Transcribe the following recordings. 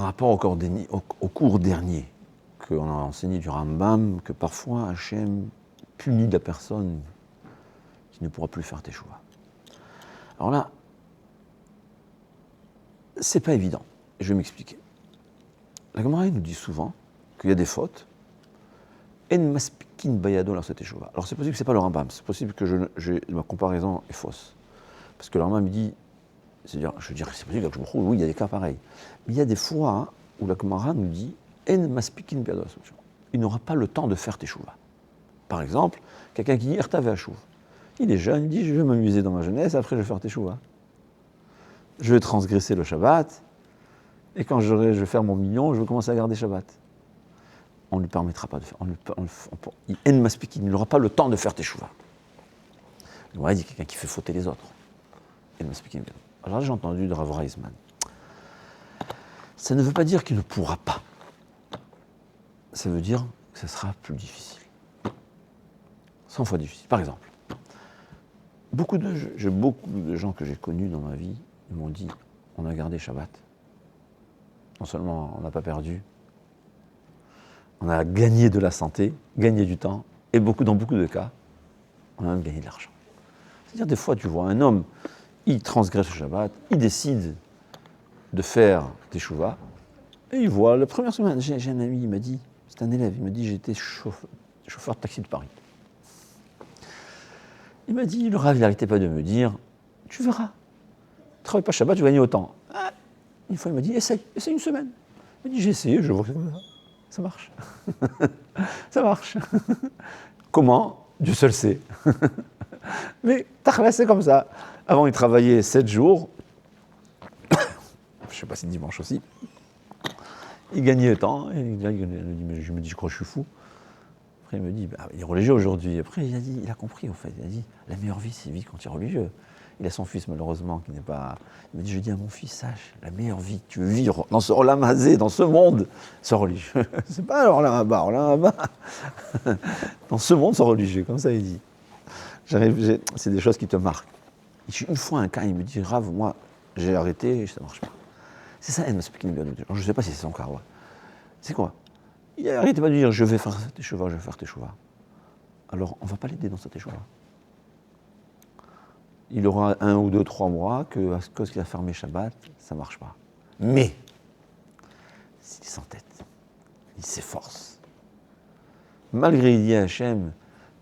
Par rapport au cours dernier, qu'on a enseigné du Rambam, que parfois Hachem punit la personne qui ne pourra plus faire teshuva. Alors là, c'est pas évident. Je vais m'expliquer. La Gemara nous dit souvent qu'il y a des fautes. En maspikin bayado la teshuva. Alors c'est possible que c'est pas le Rambam, c'est possible que ma comparaison est fausse. Parce que le Rambam me dit, c'est-à-dire, je veux dire, c'est possible que je me trouve, oui, il y a des cas pareils. Mais il y a des fois où la Gemara nous dit en maspikin bayado la teshuva. Il n'aura pas le temps de faire teshuva. Par exemple, quelqu'un qui dit Ertave Hashuv. Il est jeune, il dit je vais m'amuser dans ma jeunesse, après je vais faire teshuva. Je vais transgresser le Shabbat, et quand je vais faire mon million, je vais commencer à garder Shabbat. On ne lui permettra pas de faire. Il n'aura pas le temps de faire teshuva. Il dit quelqu'un qui fait fauter les autres. Alors là, j'ai entendu de Rav Reisman. Ça ne veut pas dire qu'il ne pourra pas. Ça veut dire que ça sera plus difficile. 100 fois difficile. Par exemple, beaucoup de gens que j'ai connus dans ma vie, ils m'ont dit, on a gardé Shabbat. Non seulement on n'a pas perdu, on a gagné de la santé, gagné du temps, et dans beaucoup de cas, on a même gagné de l'argent. C'est-à-dire des fois, tu vois un homme, il transgresse le Shabbat, il décide de faire teshuva, et il voit, la première semaine, j'ai un ami, il m'a dit, c'est un élève, il m'a dit, j'étais chauffeur de taxi de Paris. Il m'a dit, le Rav, il n'arrêtait pas de me dire, tu verras, ne travaille pas Shabbat, tu vas gagner autant. Ah, une fois, il m'a dit, essaye une semaine. Il m'a dit, j'ai essayé, je vois que ça marche. Ça marche. Comment? Dieu seul sait. Mais Tachla, c'est comme ça. Avant, il travaillait 7 jours. Je ne sais pas si dimanche aussi. Il gagnait tant. Et je me dis, je crois que je suis fou. Après, il me dit, il est religieux aujourd'hui. Après, il a compris, en fait. Il a dit, la meilleure vie, c'est vie quand tu es religieux. Il a son fils, malheureusement, qui n'est pas... Il me dit, je dis à mon fils, sache, la meilleure vie que tu veux vivre dans ce Olam Hazé, dans ce monde, sois religieux. C'est pas Olam Haba. Dans ce monde, sois religieux, comme ça, il dit. C'est des choses qui te marquent. Une fois, un cas, il me dit, Rav, moi, j'ai arrêté, ça ne marche pas. C'est ça, je ne sais pas si c'est son cas, ouais. C'est quoi? Il n'arrêtait pas de dire, je vais faire teshuva. Alors, on ne va pas l'aider dans sa teshuva. Il aura 1 ou 2, 3 mois que, à cause qu'il a fermé Shabbat, ça ne marche pas. Mais, s'il s'entête, il s'efforce. Malgré, il dit à Hachem,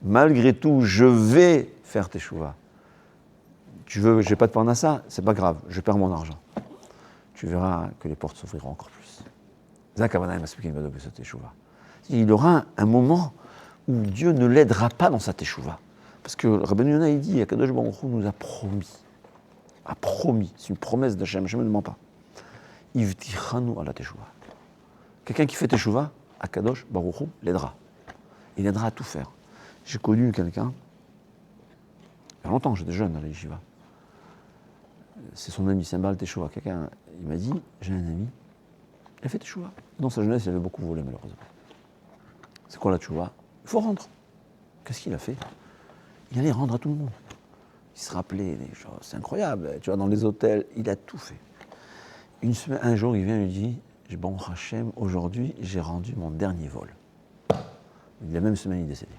malgré tout, je vais faire teshuva. Tu veux, je n'ai pas de parnassa, c'est pas grave, je perds mon argent. Tu verras que les portes s'ouvriront encore plus. Il aura un moment où Dieu ne l'aidera pas dans sa teshuva. Parce que Rabbeinu Yonah, il dit, Akadosh Baruch Hu nous a promis, c'est une promesse d'Hachem, je ne me mens pas. Ivtichanu ala teshuva. Quelqu'un qui fait teshuva, Akadosh Baruch Hu l'aidera. Il aidera à tout faire. J'ai connu quelqu'un, il y a longtemps, j'étais jeune à la yeshiva. C'est son ami, c'est un Baal teshuva. Quelqu'un, il m'a dit, j'ai un ami, il a fait teshuva. Dans sa jeunesse, il avait beaucoup volé, malheureusement. C'est quoi la teshuva? Il faut rendre. Qu'est-ce qu'il a fait? Il allait rendre à tout le monde. Il se rappelait des choses, c'est incroyable. Tu vois, dans les hôtels, il a tout fait. Un jour, il vient et lui dit, bon, Hachem, aujourd'hui, j'ai rendu mon dernier vol. La même semaine, il est décédé.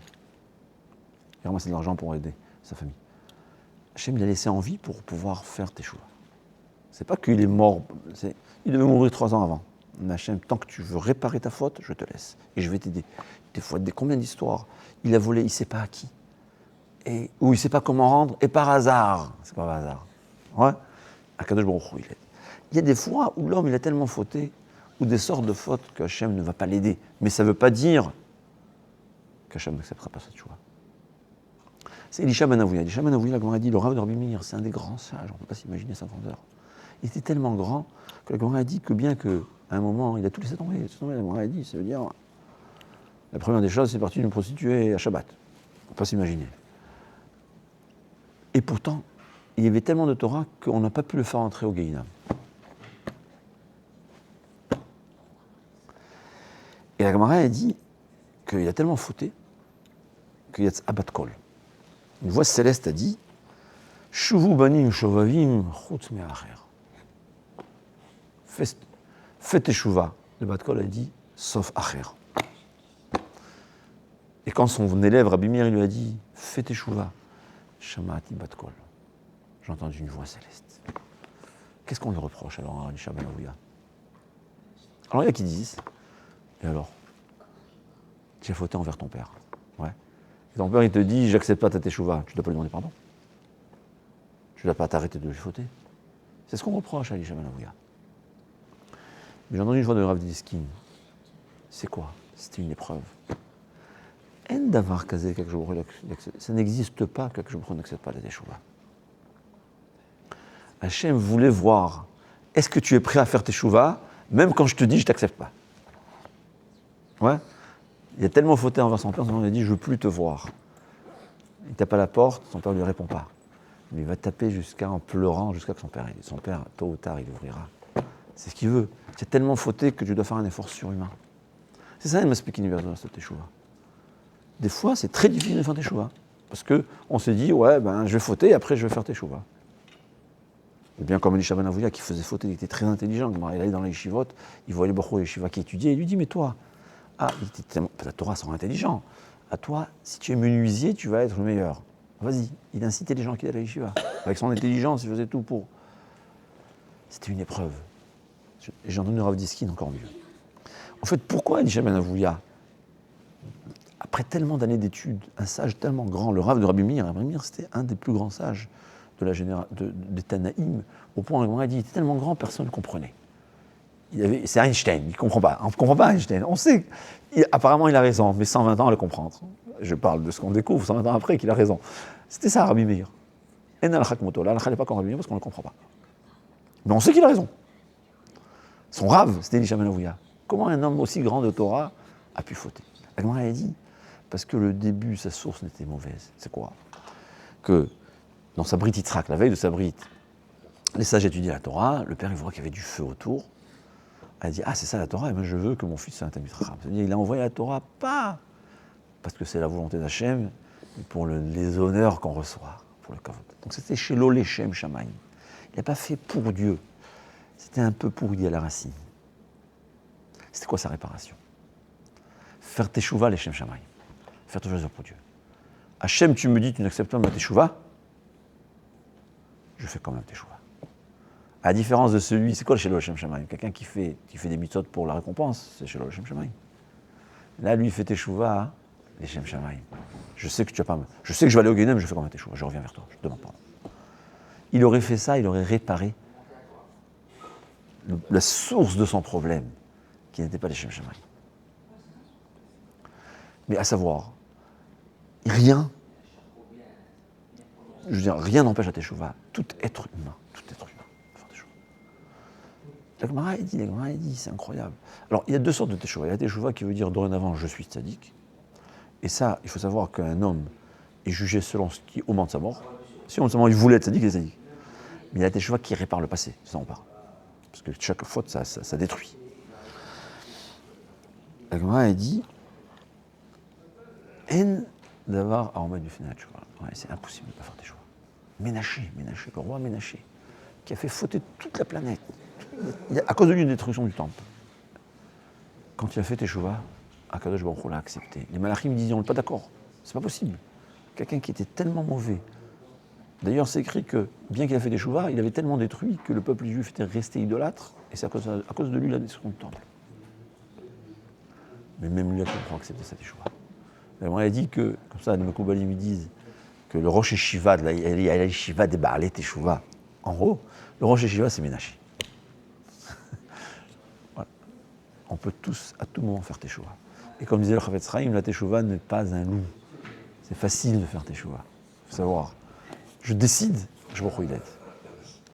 Il a ramassé de l'argent pour aider sa famille. Hachem l'a laissé en vie pour pouvoir faire teshuva. C'est pas qu'il est mort, il devait mourir 3 ans avant. Mais Hachem, tant que tu veux réparer ta faute, je te laisse. Et je vais t'aider. Des fois, combien d'histoires? Il a volé, il ne sait pas à qui. Ou il ne sait pas comment rendre, et par hasard. C'est pas par hasard. Ouais. Akadosh Baruch Hu, il aide. Il y a des fois où l'homme, il a tellement fauté, ou des sortes de fautes que Hachem ne va pas l'aider. Mais ça ne veut pas dire qu'Hachem n'acceptera pas cette choix. C'est Elisha ben Avouya. Elisha ben Avouya, la Gemara dit, le Rav de Rabbi Meir, c'est un des grands sages, on ne peut pas s'imaginer sa grandeur. Il était tellement grand que la Gemara a dit que bien qu'à un moment, il a tout laissé tomber. La Gemara a dit, ça veut dire, la première des choses, c'est parti d'une prostituée à Shabbat. On ne peut pas s'imaginer. Et pourtant, il y avait tellement de Torah qu'on n'a pas pu le faire entrer au Gehinam. Et la Gemara a dit qu'il a tellement fauté qu'il y a Abat Kol. Une voix céleste a dit Shuvu banim shovavim chutz me'acher. fais teshuva. Le Bat Kol a dit, sauf Acher. Et quand son élève, Rabbi Meir, il lui a dit, fais teshuva, Shamati Bat Kol. J'ai entendu une voix céleste. Qu'est-ce qu'on lui reproche alors à Elisha ben Avouya? Alors il y a qui disent, et alors, tu as fauté envers ton père. Ouais. Et ton père il te dit, j'accepte pas ta teshuva, tu ne dois pas lui demander pardon. Tu ne dois pas t'arrêter de lui fauter. C'est ce qu'on reproche à Elisha ben Avouya. Mais j'ai entendu une fois de Rav Diskin. C'est quoi? C'était une épreuve. En davar kazé, ça n'existe pas que je n'accepte pas la teshuva. Hachem voulait voir, est-ce que tu es prêt à faire teshuva, même quand je te dis je ne t'accepte pas? Ouais. Il a tellement fauté envers son père, son père lui a dit je ne veux plus te voir. Il tape à la porte, son père ne lui répond pas. Mais il va taper en pleurant jusqu'à que son père, tôt ou tard, il ouvrira. C'est ce qu'il veut. Tu as tellement fauté que tu dois faire un effort surhumain. C'est ça, une Maspik universelle, cette teshuva. Des fois, c'est très difficile de faire teshuva. Parce qu'on s'est dit, ouais, je vais fauter, après je vais faire teshuva. Ou bien comme Elisha ben Avouya qui faisait fauter, il était très intelligent. Il allait dans les yeshivot, il voyait les Baruch Yeshiva qui étudiait, il lui dit, mais toi, la Torah sont intelligents. À toi, si tu es menuisier, tu vas être le meilleur. Vas-y, il incitait les gens qui allaient à la yeshiva. Avec son intelligence, il faisait tout pour. C'était une épreuve. Et j'ai entendu Rav Diskin encore mieux. En fait, pourquoi Elisha ben Avouya, après tellement d'années d'études, un sage tellement grand, le Rav de Rabbi Meir, c'était un des plus grands sages des Tanaïm, au point où il dit, il était tellement grand, personne ne comprenait. C'est Einstein, il ne comprend pas. On ne comprend pas Einstein. On sait, apparemment il a raison, mais 120 ans à le comprendre. Je parle de ce qu'on découvre 120 ans après qu'il a raison. C'était ça Rabbi Meir. En al-Hak Moto, là, n'est pas comme Rabbi Meir parce qu'on ne le comprend pas. Mais on sait qu'il a raison. Son Rav, c'était Elisha ben Avouya. Comment un homme aussi grand de Torah a pu fauter? La Gemara a dit, parce que le début, sa source n'était mauvaise. C'est quoi? Que dans sa Brit Yitzhak, la veille de sa Brit, les sages étudiaient la Torah, le père il voit qu'il y avait du feu autour. Il a dit, c'est ça la Torah, et moi je veux que mon fils soit un Talmid Chacham. C'est-à-dire il a envoyé la Torah, pas parce que c'est la volonté d'Hachem, mais pour les honneurs qu'on reçoit, pour le kavod. Donc c'était chez l'Olechem Shamaim. Il n'a pas fait pour Dieu, c'était un peu pourri à la racine. C'était quoi sa réparation? Faire teshuva l'Echem Shamaim. Faire teshuva pour Dieu. Hachem, tu me dis, tu n'acceptes pas ma teshuva, je fais quand même teshuva. À la différence de celui, c'est quoi le Shelo Hashem Shamaim? Quelqu'un qui fait des mitzvot pour la récompense, c'est Shelo Hashem Shamaim. Là, lui, il fait teshuva, les Hashem Shamaim. Je sais que je vais aller au Guénem, je fais quand même teshuva, je reviens vers toi, je te demande pardon. Il aurait fait ça, il aurait réparé la source de son problème, qui n'était pas les Hashem Shamaim. Mais à savoir, rien n'empêche la teshuva, tout être humain. La Gemara dit, c'est incroyable. Alors, il y a deux sortes de teshuva. Il y a la teshuva qui veut dire dorénavant je suis tzaddik. Et ça, il faut savoir qu'un homme est jugé selon ce qui est au moment de sa mort. Si au moment de sa mort il voulait être tzaddik, il est tzaddik. Mais il y a la teshuva qui répare le passé, ça on parle. Parce que chaque faute, ça détruit. La Gemara dit En d'avoir à remettre du final teshuva. C'est impossible de ne pas faire teshuva. Ménaché, le roi Ménaché, qui a fait fauter toute la planète. À cause de lui, une destruction du temple. Quand il a fait teshuva, Akadosh Baruch Hu l'a accepté. Les malachim disaient, on n'est pas d'accord, c'est pas possible. Quelqu'un qui était tellement mauvais. D'ailleurs, c'est écrit que, bien qu'il a fait teshuva, il avait tellement détruit que le peuple juif était resté idolâtre, et c'est à cause de lui la destruction du temple. Mais même lui a accepté sa teshuva. On a dit que, comme ça, les Mekoubalim disent que le Rosh Yeshiva, il y a la Yeshiva des Baalei Teshuva. En gros, le Rosh Yeshiva, c'est Ménaché. On peut tous, à tout moment, faire teshuva. Et comme disait le Chavetz Chaim, la teshuva n'est pas un loup. C'est facile de faire teshuva. Il faut savoir, je décide, je me il